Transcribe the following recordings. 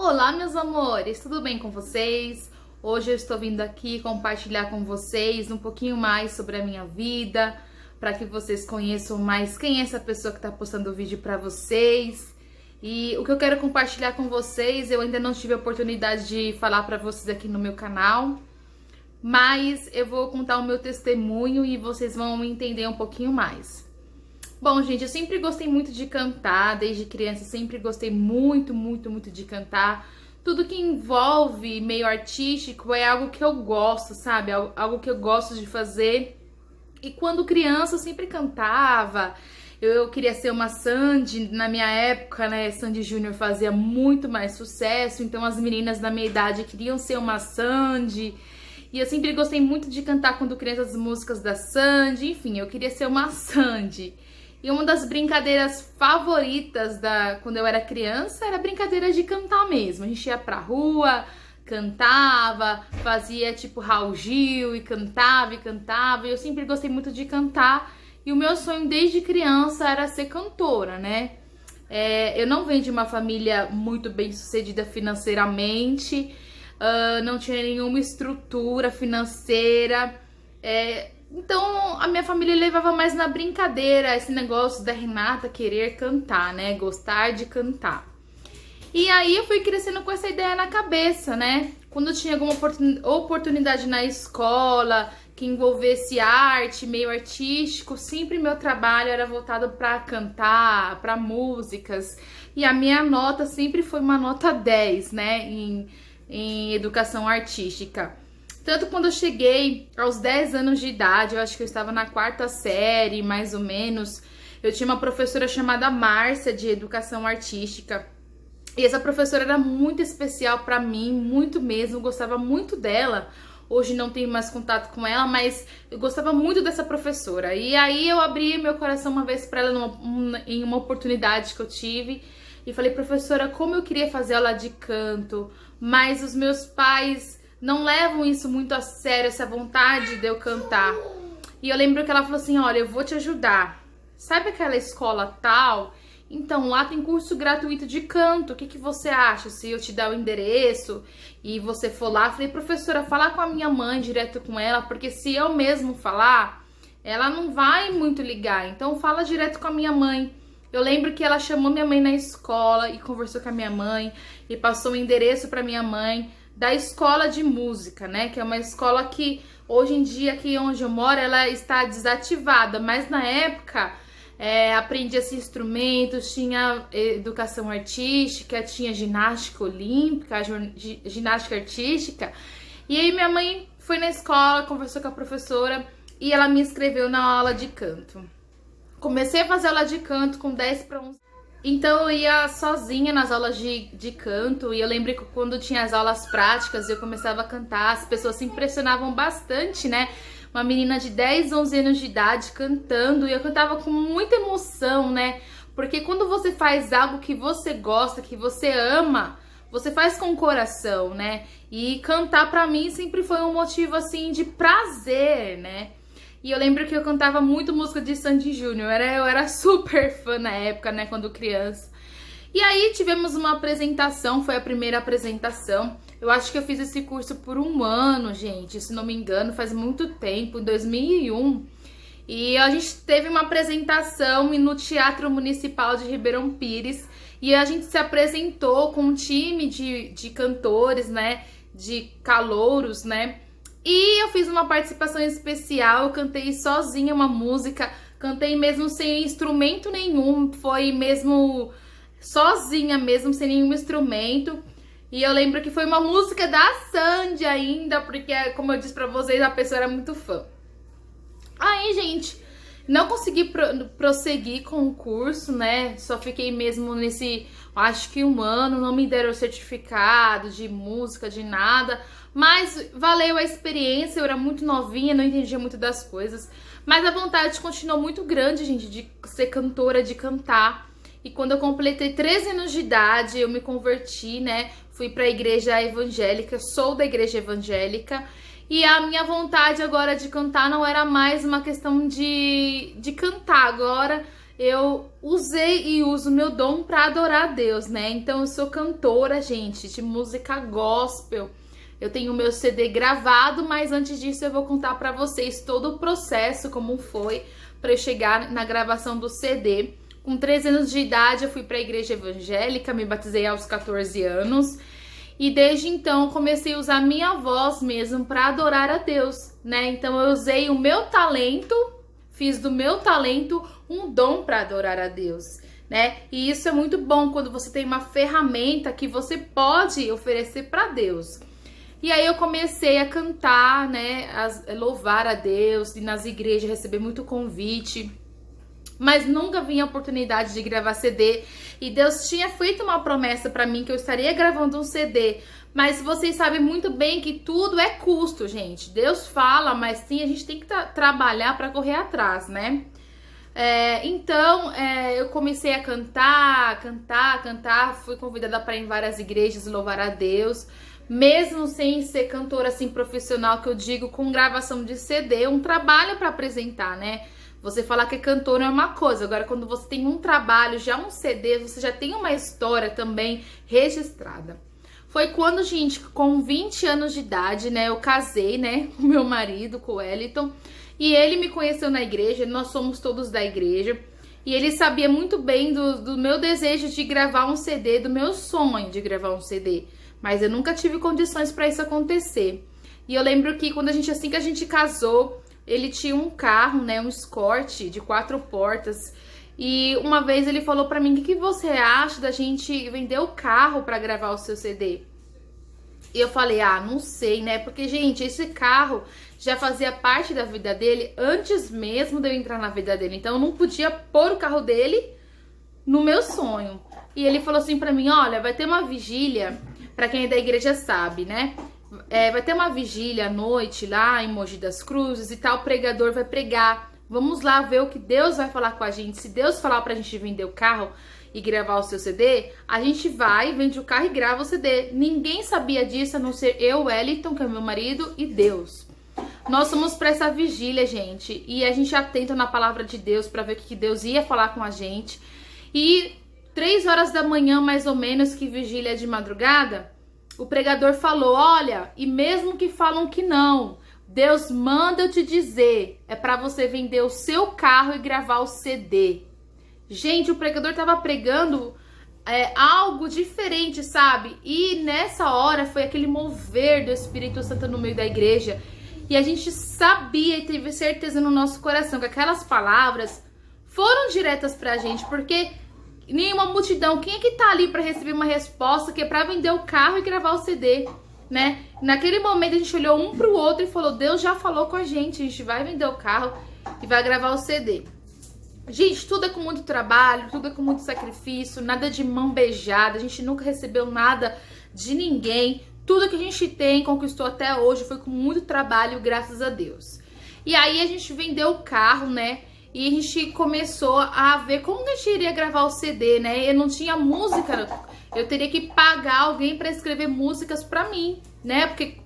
Olá, meus amores, tudo bem com vocês? Hoje eu estou vindo aqui compartilhar com vocês um pouquinho mais sobre a minha vida, para que vocês conheçam mais quem é essa pessoa que está postando o vídeo para vocês. E o que eu quero compartilhar com vocês, eu ainda não tive a oportunidade de falar para vocês aqui no meu canal, mas eu vou contar o meu testemunho e vocês vão entender um pouquinho mais. Bom, gente, eu sempre gostei muito de cantar, desde criança sempre gostei muito de cantar. Tudo que envolve meio artístico é algo que eu gosto, sabe? Algo que eu gosto de fazer. E quando criança eu sempre cantava. Eu queria ser uma Sandy, na minha época, né? Sandy Júnior fazia muito mais sucesso, então as meninas da minha idade queriam ser uma Sandy. E eu sempre gostei muito de cantar quando criança as músicas da Sandy, enfim, eu queria ser uma Sandy. E uma das brincadeiras favoritas quando eu era criança era a brincadeira de cantar mesmo. A gente ia pra rua, cantava, fazia tipo Raul Gil e cantava. E eu sempre gostei muito de cantar. E o meu sonho desde criança era ser cantora, né? Eu não venho de uma família muito bem sucedida financeiramente, não tinha nenhuma estrutura financeira. Então, a minha família levava mais na brincadeira esse negócio da Renata querer cantar, né? Gostar de cantar. E aí eu fui crescendo com essa ideia na cabeça, né? Quando tinha alguma oportunidade na escola que envolvesse arte, meio artístico, sempre meu trabalho era voltado para cantar, para músicas. E a minha nota sempre foi uma nota 10, né? Em educação artística. Tanto quando eu cheguei aos 10 anos de idade, eu acho que eu estava na 4ª série, mais ou menos, eu tinha uma professora chamada Márcia, de educação artística. E essa professora era muito especial para mim, muito mesmo, eu gostava muito dela. Hoje não tenho mais contato com ela, mas eu gostava muito dessa professora. E aí eu abri meu coração uma vez para ela em uma oportunidade que eu tive. E falei, professora, como eu queria fazer aula de canto, mas os meus pais não levam isso muito a sério, essa vontade de eu cantar. E eu lembro que ela falou assim, olha, eu vou te ajudar. Sabe aquela escola tal? Então, lá tem curso gratuito de canto. O que você acha? Se eu te dar o endereço e você for lá? Eu falei, professora, falar com a minha mãe, direto com ela, porque se eu mesmo falar, ela não vai muito ligar. Então, fala direto com a minha mãe. Eu lembro que ela chamou minha mãe na escola e conversou com a minha mãe e passou o endereço para minha mãe da escola de música, né? Que é uma escola que hoje em dia aqui onde eu moro ela está desativada, mas na época aprendia-se instrumentos, tinha educação artística, tinha ginástica olímpica, ginástica artística. E aí minha mãe foi na escola, conversou com a professora e ela me inscreveu na aula de canto. Comecei a fazer aula de canto com 10 para 11. Então eu ia sozinha nas aulas de canto e eu lembro que quando tinha as aulas práticas eu começava a cantar, as pessoas se impressionavam bastante, né? Uma menina de 10, 11 anos de idade cantando e eu cantava com muita emoção, né? Porque quando você faz algo que você gosta, que você ama, você faz com o coração, né? E cantar pra mim sempre foi um motivo assim de prazer, né? E eu lembro que eu cantava muito música de Sandy Júnior, eu era super fã na época, né, quando criança. E aí tivemos uma apresentação, foi a primeira apresentação. Eu acho que eu fiz esse curso por 1 ano, gente, se não me engano, faz muito tempo, em 2001. E a gente teve uma apresentação no Teatro Municipal de Ribeirão Pires. E a gente se apresentou com um time de cantores, né, de calouros, né. E eu fiz uma participação especial, eu cantei sozinha uma música, cantei mesmo sem instrumento nenhum, foi mesmo sozinha mesmo, sem nenhum instrumento. E eu lembro que foi uma música da Sandy ainda, porque, como eu disse pra vocês, a pessoa era muito fã. Aí, gente, não consegui prosseguir com o curso, né? Só fiquei mesmo nesse, acho que 1 ano, não me deram certificado de música, de nada. Mas valeu a experiência, eu era muito novinha, não entendia muito das coisas. Mas a vontade continuou muito grande, gente, de ser cantora, de cantar. E quando eu completei 13 anos de idade, eu me converti, né? Fui pra igreja evangélica, sou da igreja evangélica. E a minha vontade agora de cantar não era mais uma questão de cantar. Agora eu usei e uso meu dom para adorar a Deus, né? Então eu sou cantora, gente, de música gospel. Eu tenho meu CD gravado, mas antes disso eu vou contar para vocês todo o processo, como foi para eu chegar na gravação do CD. Com 13 anos de idade eu fui para a igreja evangélica, me batizei aos 14 anos. E desde então comecei a usar minha voz mesmo para adorar a Deus, né? Então eu usei o meu talento, fiz do meu talento um dom para adorar a Deus, né? E isso é muito bom quando você tem uma ferramenta que você pode oferecer para Deus. E aí eu comecei a cantar, né? A louvar a Deus, e nas igrejas receber muito convite. Mas nunca vinha a oportunidade de gravar CD. E Deus tinha feito uma promessa para mim que eu estaria gravando um CD. Mas vocês sabem muito bem que tudo é custo, gente. Deus fala, mas sim, a gente tem que trabalhar para correr atrás, né? Então, eu comecei a cantar. Fui convidada para ir em várias igrejas louvar a Deus. Mesmo sem ser cantora assim profissional, que eu digo, com gravação de CD, um trabalho para apresentar, né? Você falar que é cantor é uma coisa, agora quando você tem um trabalho, já um CD, você já tem uma história também registrada. Foi quando, gente, com 20 anos de idade, né, eu casei, né, com meu marido, com o Wellington, e ele me conheceu na igreja, nós somos todos da igreja, e ele sabia muito bem do meu desejo de gravar um CD, do meu sonho de gravar um CD, mas eu nunca tive condições para isso acontecer. E eu lembro que quando assim que a gente casou, ele tinha um carro, né, um Escort de 4 portas. E uma vez ele falou pra mim: o que você acha da gente vender o carro pra gravar o seu CD? E eu falei: não sei, né? Porque, gente, esse carro já fazia parte da vida dele antes mesmo de eu entrar na vida dele. Então eu não podia pôr o carro dele no meu sonho. E ele falou assim pra mim: olha, vai ter uma vigília, pra quem é da igreja sabe, né? Vai ter uma vigília à noite lá em Mogi das Cruzes e tal, o pregador vai pregar. Vamos lá ver o que Deus vai falar com a gente. Se Deus falar pra gente vender o carro e gravar o seu CD, a gente vai, vende o carro e grava o CD. Ninguém sabia disso, a não ser eu, Wellington, que é meu marido, e Deus. Nós fomos pra essa vigília, gente, e a gente atenta na palavra de Deus pra ver o que Deus ia falar com a gente. E 3 horas da manhã, mais ou menos, que vigília de madrugada, o pregador falou: olha, e mesmo que falam que não, Deus manda eu te dizer, é para você vender o seu carro e gravar o CD. Gente, o pregador tava pregando algo diferente, sabe? E nessa hora foi aquele mover do Espírito Santo no meio da igreja. E a gente sabia e teve certeza no nosso coração que aquelas palavras foram diretas pra gente, porque nenhuma multidão, quem é que tá ali para receber uma resposta que é para vender o carro e gravar o CD, né? Naquele momento a gente olhou um pro outro e falou: Deus já falou com a gente vai vender o carro e vai gravar o CD. Gente, tudo é com muito trabalho, tudo é com muito sacrifício, nada de mão beijada, a gente nunca recebeu nada de ninguém. Tudo que a gente tem, conquistou até hoje, foi com muito trabalho, graças a Deus. E aí a gente vendeu o carro, né? E a gente começou a ver como que a gente iria gravar o CD, né? Eu não tinha música, eu teria que pagar alguém para escrever músicas para mim, né? Porque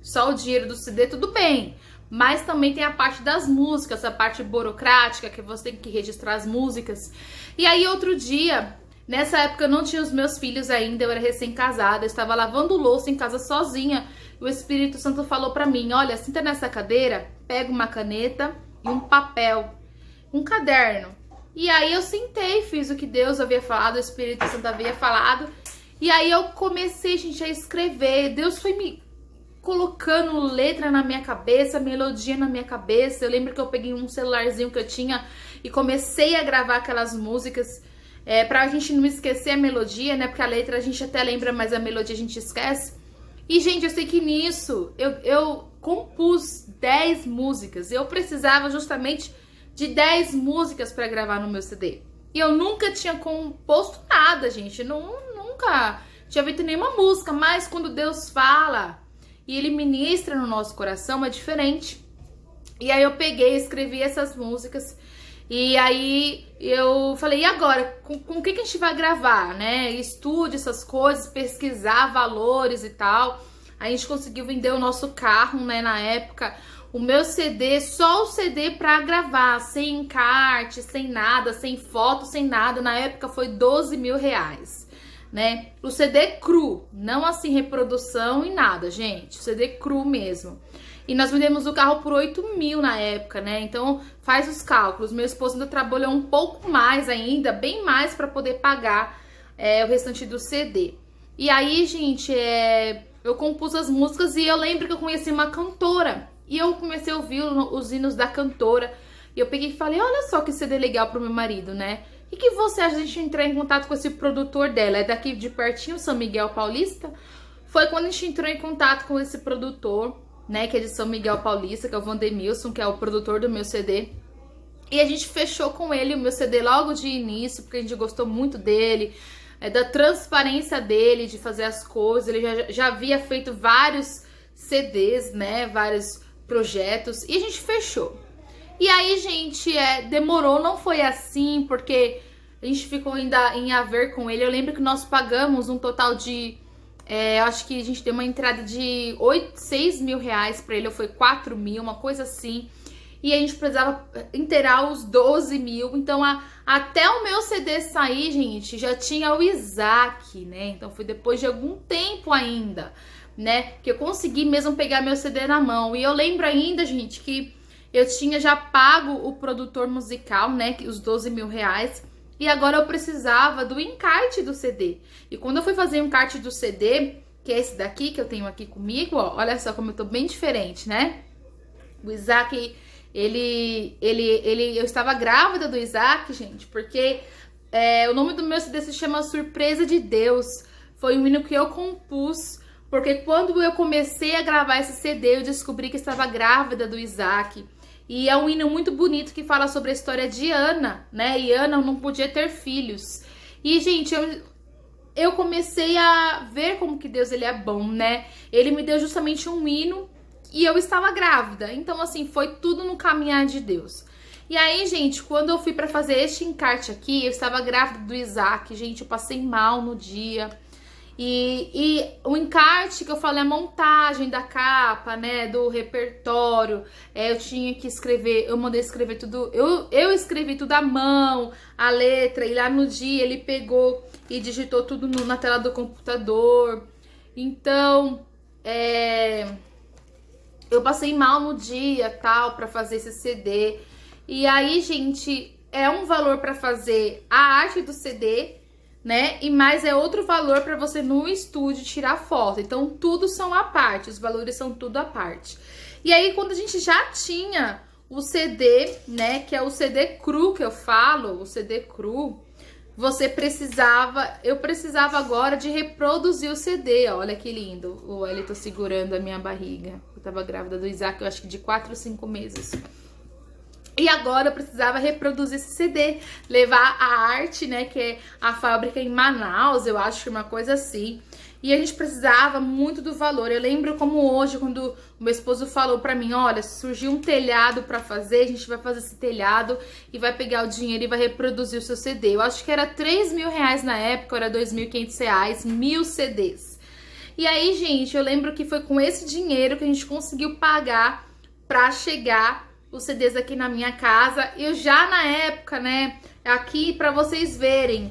só o dinheiro do CD tudo bem, mas também tem a parte das músicas, a parte burocrática, que você tem que registrar as músicas. E aí outro dia, nessa época eu não tinha os meus filhos ainda, eu era recém-casada, eu estava lavando louça em casa sozinha, e o Espírito Santo falou para mim: olha, senta nessa cadeira, pega uma caneta e um papel, um caderno. E aí eu sentei, fiz o que Deus havia falado, o Espírito Santo havia falado. E aí eu comecei, gente, a escrever. Deus foi me colocando letra na minha cabeça, melodia na minha cabeça. Eu lembro que eu peguei um celularzinho que eu tinha e comecei a gravar aquelas músicas, pra gente não esquecer a melodia, né? Porque a letra a gente até lembra, mas a melodia a gente esquece. E, gente, eu sei que nisso eu compus 10 músicas. Eu precisava justamente de 10 músicas para gravar no meu CD. E eu nunca tinha composto nada, gente. Nunca tinha feito nenhuma música. Mas quando Deus fala e Ele ministra no nosso coração, é diferente. E aí eu peguei e escrevi essas músicas. E aí eu falei: e agora? Com o que a gente vai gravar, né? Estude essas coisas, pesquisar valores e tal. A gente conseguiu vender o nosso carro, né, na época. o meu CD, só o CD pra gravar, sem encarte, sem nada, sem foto, sem nada, na época foi 12 mil reais, né? O CD cru, não assim reprodução e nada, gente, o CD cru mesmo. E nós vendemos o carro por 8 mil na época, né? Então faz os cálculos. Meu esposo ainda trabalhou um pouco mais ainda, bem mais para poder pagar o restante do CD. E aí, gente, eu compus as músicas e eu lembro que eu conheci uma cantora. E eu comecei a ouvir os hinos da cantora. E eu peguei e falei, olha só que CD legal pro meu marido, né? E que você acha de a gente entrar em contato com esse produtor dela? É daqui de pertinho, São Miguel Paulista. Foi quando a gente entrou em contato com esse produtor, né, que é de São Miguel Paulista, que é o Vandemilson, que é o produtor do meu CD. E a gente fechou com ele o meu CD logo de início, porque a gente gostou muito dele, da transparência dele, de fazer as coisas. Ele já havia feito vários CDs, né, vários projetos, e a gente fechou. E aí, gente, demorou, não foi assim, porque a gente ficou ainda em haver com ele. Eu lembro que nós pagamos um total de... acho que a gente deu uma entrada de 6 mil reais pra ele, ou foi 4 mil, uma coisa assim. E a gente precisava inteirar os 12 mil. Então, até o meu CD sair, gente, já tinha o Isaac, né? Então, foi depois de algum tempo ainda, né? Que eu consegui mesmo pegar meu CD na mão. E eu lembro ainda, gente, que eu tinha já pago o produtor musical, né? Os 12 mil reais. E agora eu precisava do encarte do CD. E quando eu fui fazer o encarte do CD, que é esse daqui que eu tenho aqui comigo, ó, olha só como eu tô bem diferente, né? O Isaac, eu estava grávida do Isaac, gente, porque o nome do meu CD se chama Surpresa de Deus. Foi um hino que eu compus, porque quando eu comecei a gravar esse CD, eu descobri que estava grávida do Isaac. E é um hino muito bonito que fala sobre a história de Ana, né? E Ana não podia ter filhos. E, gente, eu comecei a ver como que Deus ele é bom, né? Ele me deu justamente um hino e eu estava grávida. Então, assim, foi tudo no caminhar de Deus. E aí, gente, quando eu fui pra fazer este encarte aqui, eu estava grávida do Isaac. Gente, eu passei mal no dia. E o encarte que eu falei, a montagem da capa, né, do repertório, eu tinha que escrever, eu mandei escrever tudo, eu escrevi tudo à mão, a letra, e lá no dia ele pegou e digitou tudo na tela do computador. Então, eu passei mal no dia, tal, pra fazer esse CD. E aí, gente, é um valor pra fazer a arte do CD, né? E mais é outro valor para você no estúdio tirar foto. Então, tudo são à parte, os valores são tudo à parte. E aí, quando a gente já tinha o CD, né, que é o CD cru que eu falo, o CD cru, eu precisava agora de reproduzir o CD, ó, olha que lindo. O Wellington segurando a minha barriga. Eu tava grávida do Isaac, eu acho que de 4 ou 5 meses. E agora eu precisava reproduzir esse CD, levar a arte, né, que é a fábrica em Manaus, eu acho que uma coisa assim. E a gente precisava muito do valor. Eu lembro como hoje, quando o meu esposo falou pra mim, olha, surgiu um telhado pra fazer, a gente vai fazer esse telhado e vai pegar o dinheiro e vai reproduzir o seu CD. Eu acho que era 3 mil reais na época, era 2.500 reais, 1.000 CDs. E aí, gente, eu lembro que foi com esse dinheiro que a gente conseguiu pagar pra chegar os CDs aqui na minha casa. Eu já na época, né, aqui pra vocês verem,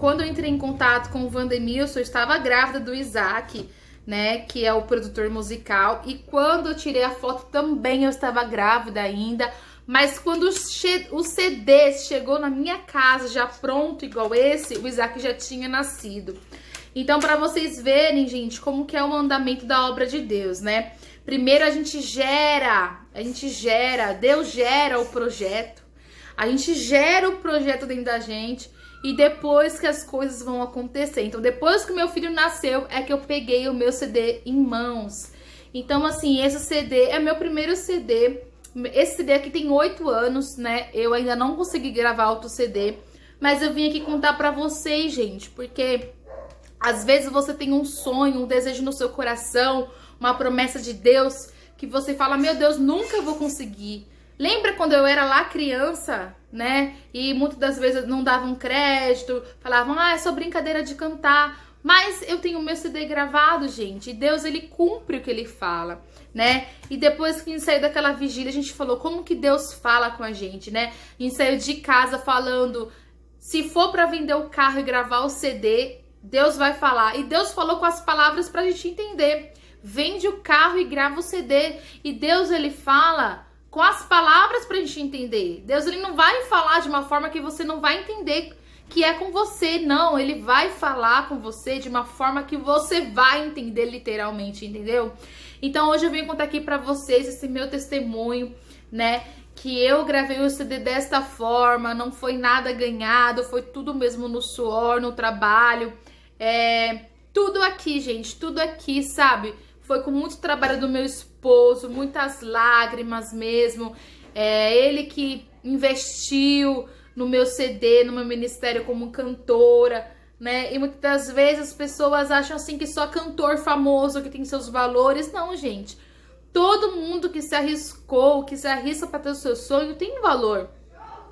quando eu entrei em contato com o Vandemilson, eu estava grávida do Isaac, né, que é o produtor musical, e quando eu tirei a foto também eu estava grávida ainda, mas quando o CD chegou na minha casa já pronto igual esse, o Isaac já tinha nascido. Então, para vocês verem, gente, como que é o andamento da obra de Deus, né? Primeiro a gente gera, Deus gera o projeto, a gente gera o projeto dentro da gente e depois que as coisas vão acontecer. Então, depois que meu filho nasceu, é que eu peguei o meu CD em mãos. Então, assim, esse CD é meu primeiro CD. Esse CD aqui tem 8 anos, né? Eu ainda não consegui gravar outro CD, mas eu vim aqui contar pra vocês, gente, porque às vezes você tem um sonho, um desejo no seu coração, uma promessa de Deus, que você fala, meu Deus, nunca vou conseguir. Lembra quando eu era lá criança, né? E muitas das vezes não davam crédito, falavam, é só brincadeira de cantar. Mas eu tenho o meu CD gravado, gente, e Deus, ele cumpre o que ele fala, né? E depois que a gente saiu daquela vigília, a gente falou como que Deus fala com a gente, né? A gente saiu de casa falando, se for pra vender o carro e gravar o CD, Deus vai falar. E Deus falou com as palavras pra gente entender. Vende o carro e grava o CD. E Deus, ele fala com as palavras pra gente entender. Deus, ele não vai falar de uma forma que você não vai entender que é com você, não, ele vai falar com você de uma forma que você vai entender literalmente, entendeu? Então hoje eu venho contar aqui pra vocês esse meu testemunho, né, que eu gravei o CD desta forma, não foi nada ganhado, foi tudo mesmo no suor, no trabalho, tudo aqui, gente, tudo aqui, sabe? Foi com muito trabalho do meu esposo, muitas lágrimas mesmo, ele que investiu no meu CD, no meu ministério como cantora, né? E muitas das vezes as pessoas acham assim que só cantor famoso que tem seus valores. Não, gente. Todo mundo que se arriscou, que se arrisca para ter o seu sonho, tem valor,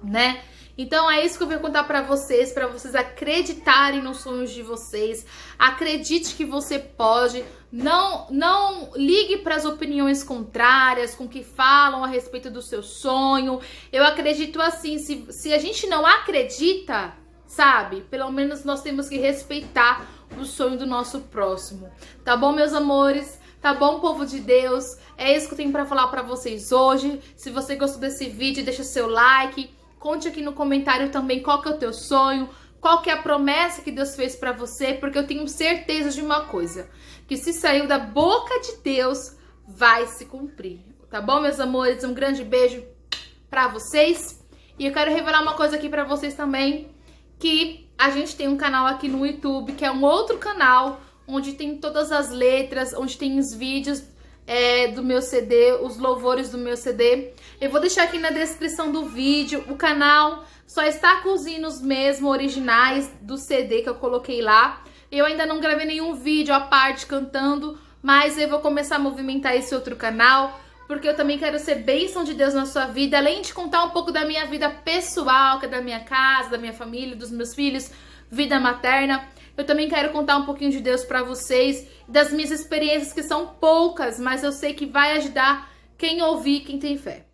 né? Então é isso que eu venho contar para vocês acreditarem nos sonhos de vocês. Acredite que você pode. Não ligue para as opiniões contrárias, com que falam a respeito do seu sonho. Eu acredito assim, se a gente não acredita, sabe? Pelo menos nós temos que respeitar o sonho do nosso próximo. Tá bom, meus amores? Tá bom, povo de Deus? É isso que eu tenho para falar para vocês hoje. Se você gostou desse vídeo, deixa seu like. Conte aqui no comentário também qual que é o teu sonho, qual que é a promessa que Deus fez pra você, porque eu tenho certeza de uma coisa, que se saiu da boca de Deus, vai se cumprir. Tá bom, meus amores? Um grande beijo pra vocês. E eu quero revelar uma coisa aqui pra vocês também, que a gente tem um canal aqui no YouTube, que é um outro canal, onde tem todas as letras, onde tem os vídeos do meu CD, os louvores do meu CD. Eu vou deixar aqui na descrição do vídeo. O canal só está com os hinos mesmo originais do CD que eu coloquei lá. Eu ainda não gravei nenhum vídeo à parte cantando, mas eu vou começar a movimentar esse outro canal, porque eu também quero ser bênção de Deus na sua vida, além de contar um pouco da minha vida pessoal, que é da minha casa, da minha família, dos meus filhos, vida materna. Eu também quero contar um pouquinho de Deus pra vocês, das minhas experiências, que são poucas, mas eu sei que vai ajudar quem ouvir, quem tem fé.